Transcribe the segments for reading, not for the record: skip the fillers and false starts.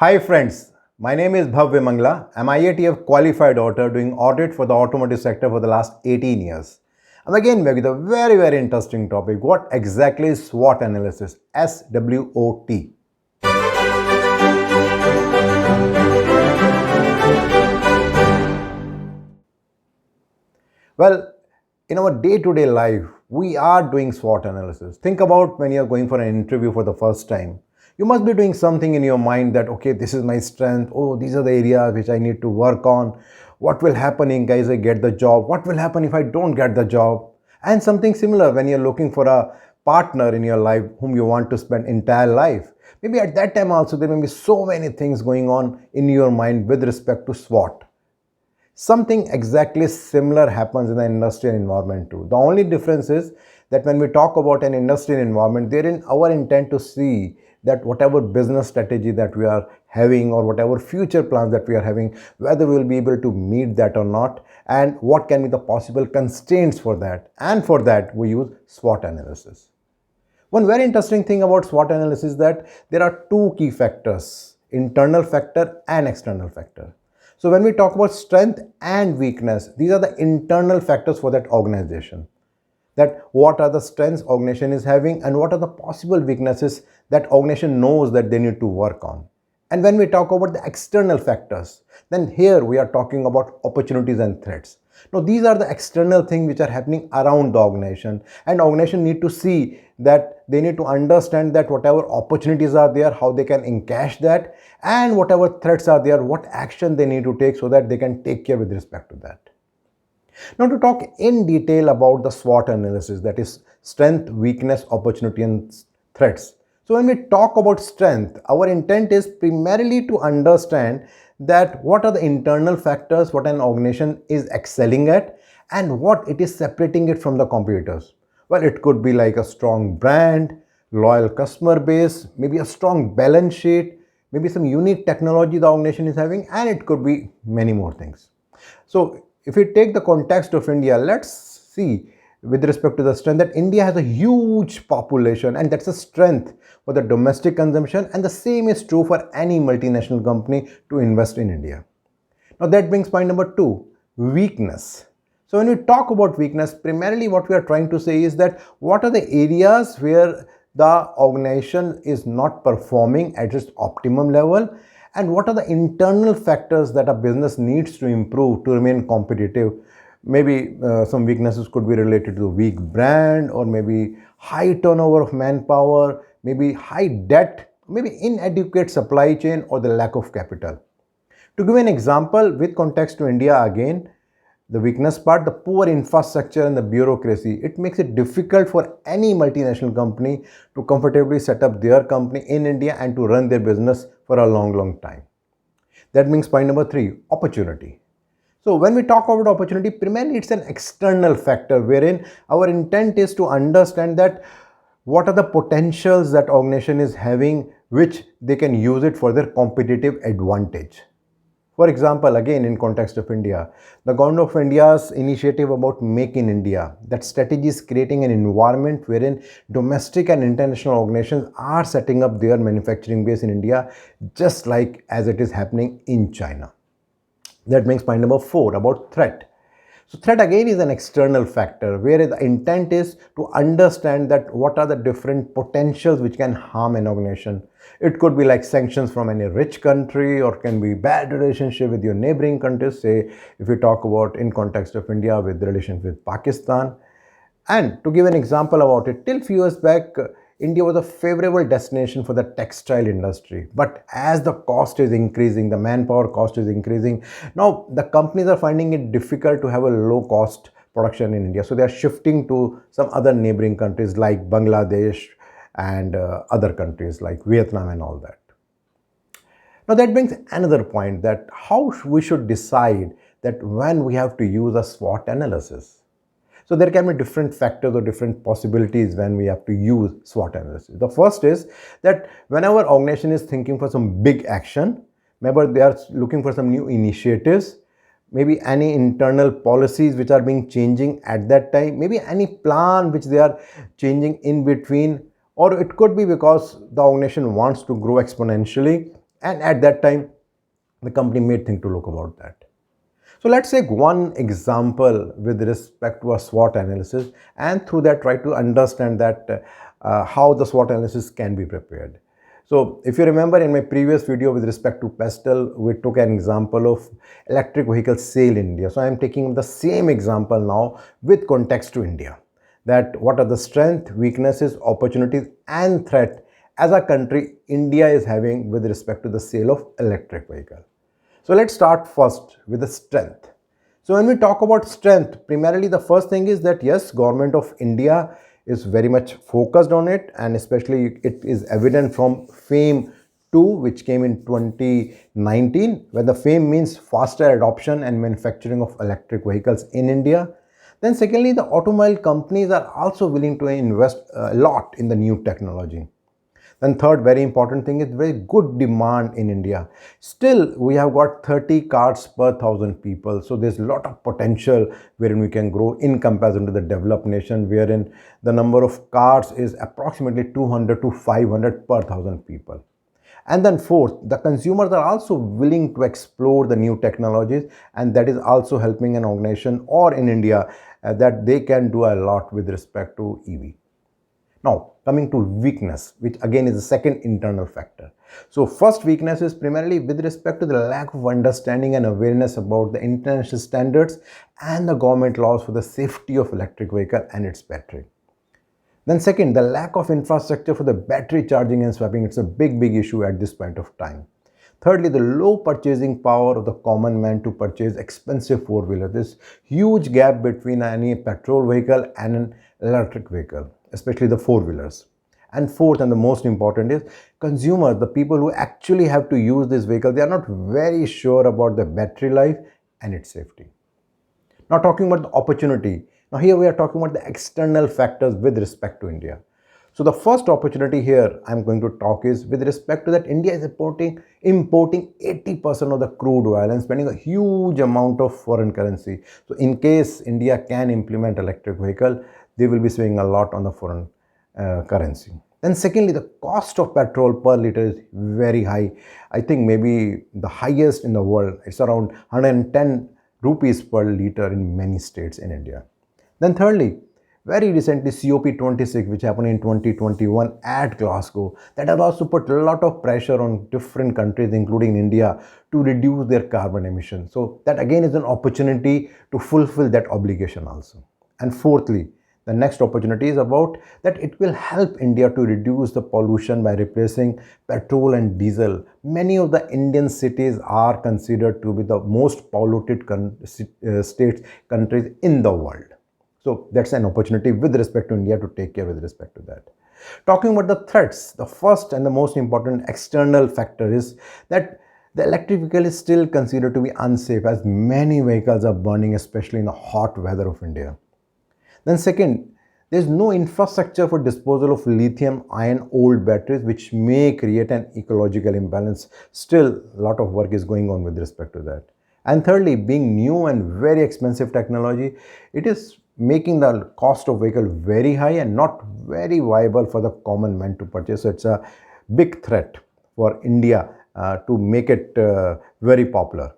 Hi friends, my name is Bhavya Mangla. I'm IATF qualified auditor doing audit for the automotive sector for the last 18 years. I'm again back with a very interesting topic. What exactly is SWOT analysis? SWOT. Well, in our day-to-day life, we are doing SWOT analysis. Think about when you're going for an interview for the first time. You must be doing something in your mind that, okay, this is my strength. Oh, these are the areas which I need to work on. What will happen in case I get the job? What will happen if I don't get the job? And something similar when you're looking for a partner in your life whom you want to spend entire life. Maybe at that time also there may be so many things going on in your mind with respect to SWOT. Something exactly similar happens in the industrial environment too. The only difference is that when we talk about an industrial environment, therein our intent to see that whatever business strategy that we are having or whatever future plans that we are having, whether we will be able to meet that or not, and what can be the possible constraints for that. And for that, we use SWOT analysis. One very interesting thing about SWOT analysis is that there are two key factors, internal factor and external factor. So when we talk about strength and weakness, these are the internal factors for that organization. That what are the strengths organization is having and what are the possible weaknesses that organization knows that they need to work on. And when we talk about the external factors, then here we are talking about opportunities and threats. Now these are the external things which are happening around the organization, and organization need to see that they need to understand that whatever opportunities are there, how they can encash that, and whatever threats are there, what action they need to take so that they can take care with respect to that. Now to talk in detail about the SWOT analysis, that is strength, weakness, opportunity and threats. So when we talk about strength, our intent is primarily to understand that what are the internal factors what an organization is excelling at and what it is separating it from the competitors. Well, it could be like a strong brand, loyal customer base, maybe a strong balance sheet, maybe some unique technology the organization is having, and it could be many more things. So if we take the context of India, let's see with respect to the strength that India has a huge population, and that's a strength for the domestic consumption, and the same is true for any multinational company to invest in India. Now that brings point number two, weakness. So when we talk about weakness, primarily what we are trying to say is that what are the areas where the organization is not performing at its optimum level, and what are the internal factors that a business needs to improve to remain competitive. Maybe some weaknesses could be related to weak brand, or maybe high turnover of manpower, maybe high debt, maybe inadequate supply chain, or the lack of capital. To give an example with context to India again, the weakness part, the poor infrastructure and the bureaucracy, it makes it difficult for any multinational company to comfortably set up their company in India and to run their business for a long time. That means point number three, opportunity. So when we talk about opportunity, primarily it's an external factor wherein our intent is to understand that what are the potentials that organization is having which they can use it for their competitive advantage. For example, again in context of India, the government of India's initiative about Make in India, that strategy is creating an environment wherein domestic and international organizations are setting up their manufacturing base in India, just like as it is happening in China. That makes point number four, about threat. So threat again is an external factor where the intent is to understand that what are the different potentials which can harm an organization. It could be like sanctions from any rich country, or can be bad relationship with your neighboring countries, say if we talk about in context of India with relations with Pakistan. And to give an example about it, till few years back, India was a favorable destination for the textile industry. But as the cost is increasing, the manpower cost is increasing, now the companies are finding it difficult to have a low cost production in India. So they are shifting to some other neighboring countries like Bangladesh and other countries like Vietnam and all that. Now that brings another point, that how we should decide that when we have to use a SWOT analysis. So there can be different factors or different possibilities when we have to use SWOT analysis. The first is that whenever organization is thinking for some big action, maybe they are looking for some new initiatives, maybe any internal policies which are being changing at that time, maybe any plan which they are changing in between, or it could be because the organization wants to grow exponentially And at that time, the company made think to look about that. So let's take one example with respect to a SWOT analysis, and through that try to understand that how the SWOT analysis can be prepared. So if you remember in my previous video with respect to Pestle, we took an example of electric vehicle sale in India. So I am taking the same example now with context to India. That what are the strengths, weaknesses, opportunities and threat as a country India is having with respect to the sale of electric vehicle. So let's start first with the strength. So when we talk about strength, primarily the first thing is that yes, government of India is very much focused on it, and especially it is evident from FAME 2 which came in 2019, where the FAME means faster adoption and manufacturing of electric vehicles in India. Then secondly, the automobile companies are also willing to invest a lot in the new technology. Then third very important thing is very good demand in India. Still we have got 30 cars per thousand people. So there's a lot of potential wherein we can grow in comparison to the developed nation, wherein the number of cars is approximately 200 to 500 per thousand people. And then fourth, the consumers are also willing to explore the new technologies, and that is also helping an organization or in India that they can do a lot with respect to EV. Now, coming to weakness, which again is the second internal factor. So, first weakness is primarily with respect to the lack of understanding and awareness about the international standards and the government laws for the safety of electric vehicle and its battery. Then second, the lack of infrastructure for the battery charging and swapping. It's a big issue at this point of time. Thirdly, the low purchasing power of the common man to purchase expensive four-wheeler. This huge gap between any petrol vehicle and an electric vehicle, especially the four-wheelers. And fourth, and the most important, is consumers, the people who actually have to use this vehicle, they are not very sure about the battery life and its safety. Now talking about the opportunity. Now here we are talking about the external factors with respect to India. So the first opportunity here I'm going to talk is with respect to that India is importing 80% of the crude oil and spending a huge amount of foreign currency. So in case India can implement electric vehicle, they will be saving a lot on the foreign currency. Then secondly, the cost of petrol per liter is very high. I think maybe the highest in the world. It's around 110 rupees per liter in many states in India. Then thirdly, very recently COP26, which happened in 2021 at Glasgow, that has also put a lot of pressure on different countries, including India, to reduce their carbon emissions. So that again is an opportunity to fulfill that obligation also. And fourthly, the next opportunity is about that it will help India to reduce the pollution by replacing petrol and diesel. Many of the Indian cities are considered to be the most polluted countries in the world. So that's an opportunity with respect to India to take care with respect to that. Talking about the threats, the first and the most important external factor is that the electric vehicle is still considered to be unsafe as many vehicles are burning, especially in the hot weather of India. Then second, there is no infrastructure for disposal of lithium ion old batteries, which may create an ecological imbalance. Still, a lot of work is going on with respect to that. And thirdly, being new and very expensive technology, it is making the cost of vehicle very high and not very viable for the common man to purchase. So it's a big threat for India to make it very popular.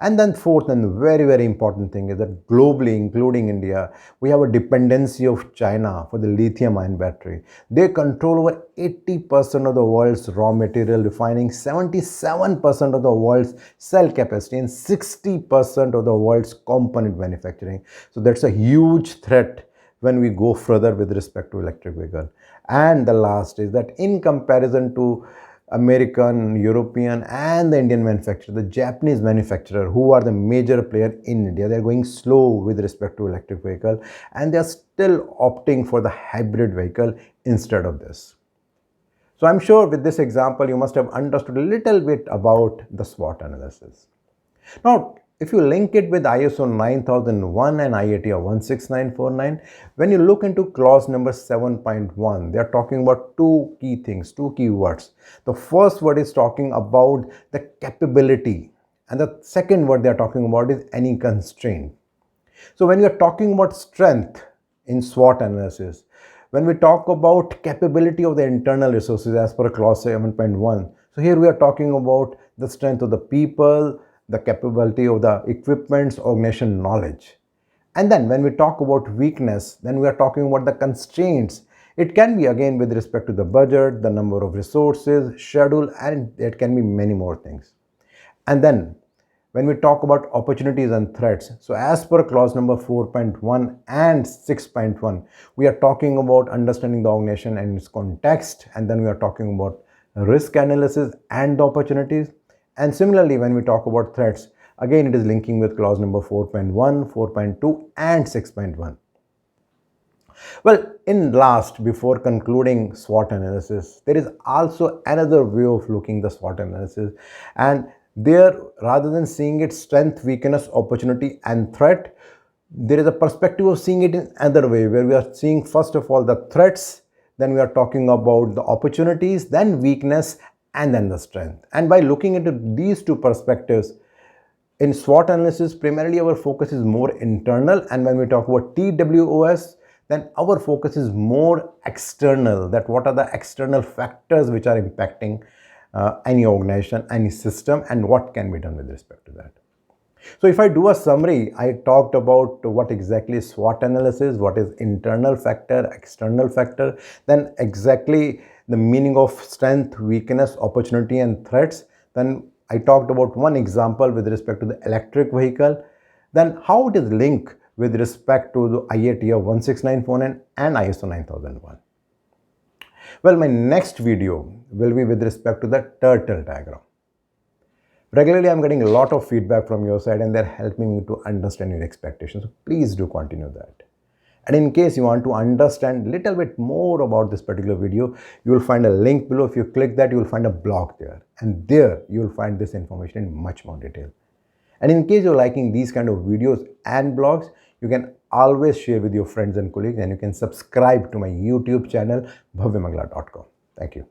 And then fourth and very important thing is that globally, including India, we have a dependency of China for the lithium ion battery. They control over 80% of the world's raw material, refining 77% of the world's cell capacity and 60% of the world's component manufacturing. So that's a huge threat when we go further with respect to electric vehicle. And the last is that in comparison to American, European and the Indian manufacturer, the Japanese manufacturer, who are the major player in India, they are going slow with respect to electric vehicle and they are still opting for the hybrid vehicle instead of this. So I'm sure with this example you must have understood a little bit about the SWOT analysis. Now if you link it with ISO 9001 and IATF 16949, when you look into clause number 7.1, they are talking about two key things, two key words. The first word is talking about the capability, and the second word they are talking about is any constraint. So when you are talking about strength in SWOT analysis, when we talk about capability of the internal resources as per clause 7.1, So here we are talking about the strength of the people, the capability of the equipments, organization knowledge. And then when we talk about weakness, then we are talking about the constraints. It can be again with respect to the budget, the number of resources, schedule, and it can be many more things. And then when we talk about opportunities and threats, so as per clause number 4.1 and 6.1, we are talking about understanding the organization and its context, and then we are talking about risk analysis and the opportunities. And similarly, when we talk about threats, again it is linking with clause number 4.1, 4.2 and 6.1. Well, in last, before concluding SWOT analysis, there is also another way of looking the SWOT analysis. And there, rather than seeing it strength, weakness, opportunity, and threat, there is a perspective of seeing it in another way, where we are seeing first of all the threats, then we are talking about the opportunities, then weakness, and then the strength. And by looking into these two perspectives, in SWOT analysis, primarily our focus is more internal, and when we talk about TWOS, then our focus is more external, that what are the external factors which are impacting any organization, any system, and what can be done with respect to that. So if I do a summary, I talked about what exactly is SWOT analysis, what is internal factor, external factor, then exactly the meaning of strength, weakness, opportunity, and threats. Then I talked about one example with respect to the electric vehicle, then how it is linked with respect to the IATF 16949 and ISO 9001. Well, my next video will be with respect to the turtle diagram. Regularly, I'm getting a lot of feedback from your side and they're helping me to understand your expectations. So please do continue that. And in case you want to understand a little bit more about this particular video, you will find a link below. If you click that, you will find a blog there. And there you will find this information in much more detail. And in case you're liking these kind of videos and blogs, you can always share with your friends and colleagues, and you can subscribe to my YouTube channel, bhavyamangala.com. Thank you.